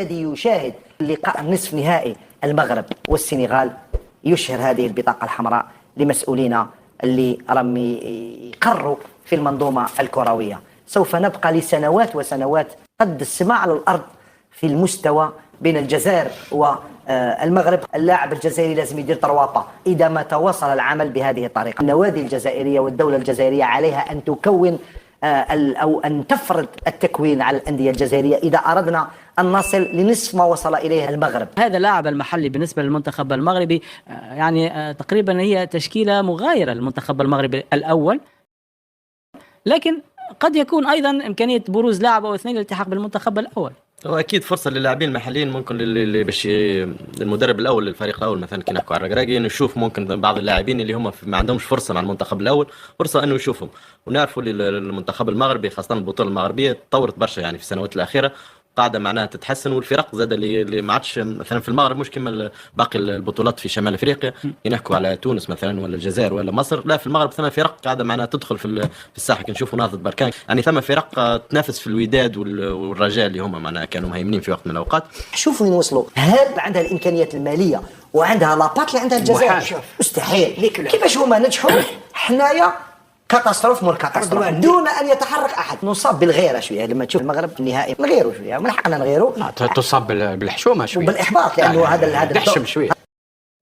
الذي يشاهد لقاء نصف نهائي المغرب والسنغال يشهر هذه البطاقة الحمراء لمسؤولينا اللي راهم يقروا في المنظومة الكروية. سوف نبقى لسنوات وسنوات قد السماء على الأرض في المستوى بين الجزائر والمغرب. اللاعب الجزائري لازم يدير طروابة إذا ما تواصل العمل بهذه الطريقة. النوادي الجزائرية والدولة الجزائرية عليها أن تكون أو أن تفرض التكوين على الأندية الجزائرية إذا أردنا أن نصل لنصف ما وصل إليه المغرب. هذا اللاعب المحلي بالنسبة للمنتخب المغربي يعني تقريبا هي تشكيلة مغايرة للمنتخب المغربي الأول، لكن قد يكون أيضا إمكانية بروز لاعب أو اثنين للالتحاق بالمنتخب الأول. واكيد فرصه للاعبين المحليين ممكن اللي باش المدرب الاول للفريق الاول مثلا كي نحكوا على الركراكي نشوف ممكن بعض اللاعبين اللي هم ما عندهمش فرصه مع المنتخب الاول فرصه انه يشوفهم. ونعرفوا المنتخب المغربي خاصه البطوله المغربيه تطورت برشا يعني في السنوات الاخيره قاعده معناها تتحسن، والفرق زاد اللي ما عادش مثلا في المغرب مش كما باقي البطولات في شمال افريقيا ينحكوا على تونس مثلا ولا الجزائر ولا مصر، لا في المغرب ثم فرق قاعده معناها تدخل في الساحه كي نشوفوا نهضه بركان يعني ثم فرق تنافس في الوداد والرجاء اللي هم معناها كانوا مهيمنين في وقت من الاوقات. شوفوا وين وصلوا. هاد عندها الامكانيات الماليه وعندها لاباط اللي عندها الجزائر مستحيل. كيفاش هما نجحوا حنايا كاتاستروف مور كاتاستروف دون ان يتحرك احد. نصاب بالغيره شويه لما تشوف المغرب في النهائي نغيروا شويه من حقنا نغيروا. تصاب بالحشومه شويه وبالاحباط لانه هذا دحشم شويه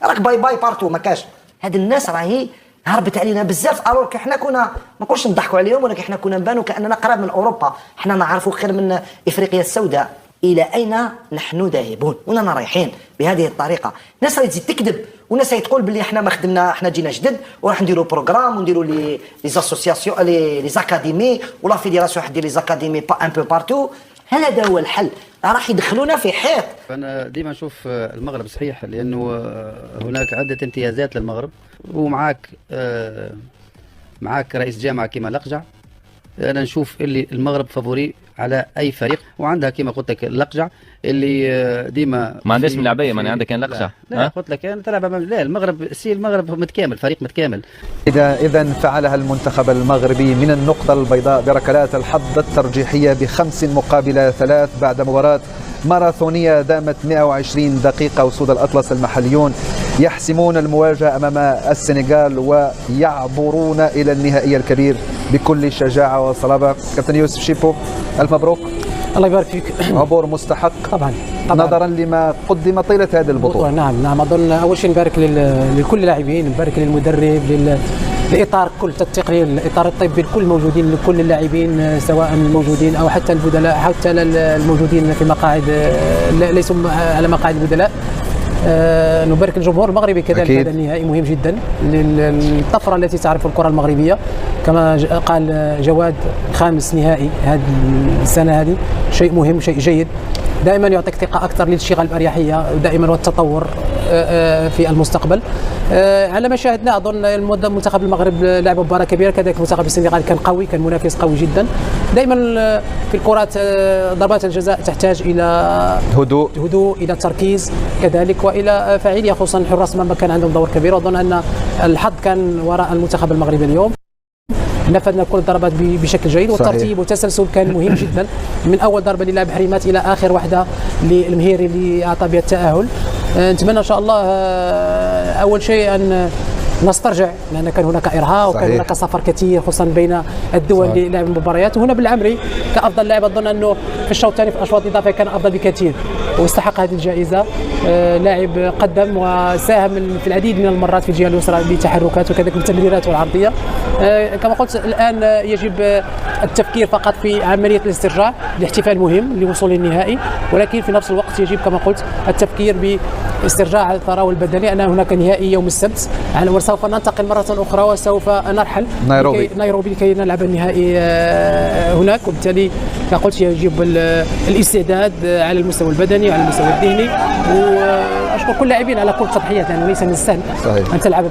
راك باي باي بارتو ما كاش. هاد الناس راهي هربت علينا بزاف الوغ حنا كنا ما نقولش نضحكوا عليهم ولكن حنا كنا نبانوا كاننا قراب من اوروبا. حنا نعرفوا خير من افريقيا السوداء. الى اين نحن ذاهبون وين رايحين بهذه الطريقه؟ الناس راهي تزيد تكذب والناس راهي تقول باللي احنا ما خدمنا احنا جينا جدد وراح نديروا بروغرام ونديروا لي زاسوسياسيون لي زاكاديمي ولا فيديراسيون حدير لي زاكاديمي ان بو بارتو. هذا هو الحل. راح يدخلونا في حيط. انا ديما نشوف المغرب صحيح لانه هناك عده امتيازات للمغرب ومعاك رئيس جامعه كما لقجع. انا نشوف اللي المغرب فافوري على اي فريق وعندها كما قلت لك اللقجع اللي ديما ما عندهاش من العبايه ما عندك كان لقجع. لا قلت لك انا تلعب لا المغرب متكامل فريق متكامل. إذا فعلها المنتخب المغربي من النقطة البيضاء بركلات الحظ الترجيحية ب5-3 بعد مباراة ماراثونية دامت 120 دقيقة. وسود الأطلس المحليون يحسمون المواجهة أمام السنغال ويعبرون إلى النهائي الكبير بكل شجاعة وصلابة. كابتن يوسف شيبو ألف مبروك. الله يبارك فيك. عبور مستحق طبعا نظرا لما قدم طيلة هذه البطولة. نعم أظن أول شيء نبارك لكل اللاعبين، نبارك للمدرب، للإطار كل التقني، الإطار الطبي لكل الموجودين، لكل اللاعبين سواء الموجودين أو حتى البدلاء حتى الموجودين في مقاعد ليسوا على مقاعد البدلاء. نبارك الجمهور المغربي كذلك. هذا النهائي مهم جدا للطفرة التي تعرف الكرة المغربية كما قال جواد. 5 نهائي هذه السنة هذه شيء مهم شيء جيد. دائما يعطيك ثقة أكثر للاشتغال بأريحية ودائما والتطور في المستقبل. على ما شاهدنا أظن المنتخب المغرب لعب مباراة كبيرة كذلك المنتخب السنغالي كان قوي كان منافس قوي جدا. دائما في الكرات ضربات الجزاء تحتاج إلى هدوء إلى تركيز كذلك وإلى فاعلية خصوصا الحراس المرمى كان عندهم دور كبير. وأظن أن الحظ كان وراء المنتخب المغربي اليوم. نفذنا كل الضربات بشكل جيد والترتيب والتسلسل كان مهم جدا من اول ضربه للاعب حريمات الى اخر واحده للمهيري اللي اعطى بها التاهل. نتمنى ان شاء الله اول شيء ان نسترجع لان كان هناك ارهاق وكان هناك سفر كثير خصوصا بين الدول للعب المباريات. وهنا بالعمري كافضل لاعب اظن انه في الشوط الثاني في الاشواط الاضافيه كان افضل بكثير ويستحق هذه الجائزه. لاعب قدم وساهم في العديد من المرات في الجهه اليسرى بتحركات وكذلك بالتمريرات والعرضيه. كما قلت الان يجب التفكير فقط في عمليه الاسترجاع. الاحتفال مهم لوصول النهائي ولكن في نفس الوقت يجب كما قلت التفكير باسترجاع الثراء البدني لان هناك نهائي يوم السبت وسوف ننتقل مرة أخرى وسوف نرحل نيروبي لكي نلعب النهائي هناك. وبالتالي كما قلت يجب الاستعداد على المستوى البدني وعلى المستوى الذهني اشكر كل اللاعبين على كل التضحيات، لانه ليس من السهل صحيح. ان تلعب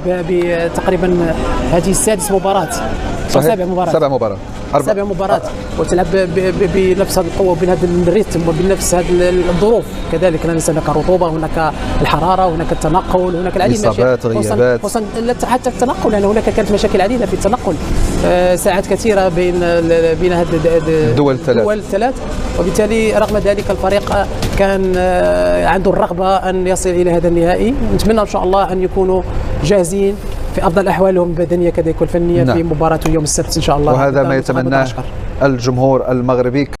تقريبا هذه 6 مباراه أو 7 مباريات 7 مباريات وتلعب بنفس هذه القوه وبهذا الريتم وبنفس هذه الظروف. كذلك لا ننسى هناك رطوبه، هناك الحراره، هناك التنقل، هناك العديد من اصابات، غيابات، خصوصا حتى التنقل، لان هناك كانت مشاكل عديده في التنقل، ساعات كثيره بين هذه الدول الثلاث. وبالتالي رغم ذلك الفريق كان عنده الرغبه ان يصل الى هذا النهائي. نتمنى ان شاء الله ان يكونوا جاهزين في افضل احوالهم البدنيه كذلك والفنيه في مباراه يوم السبت ان شاء الله. وهذا ما يتمناه الجمهور المغربي.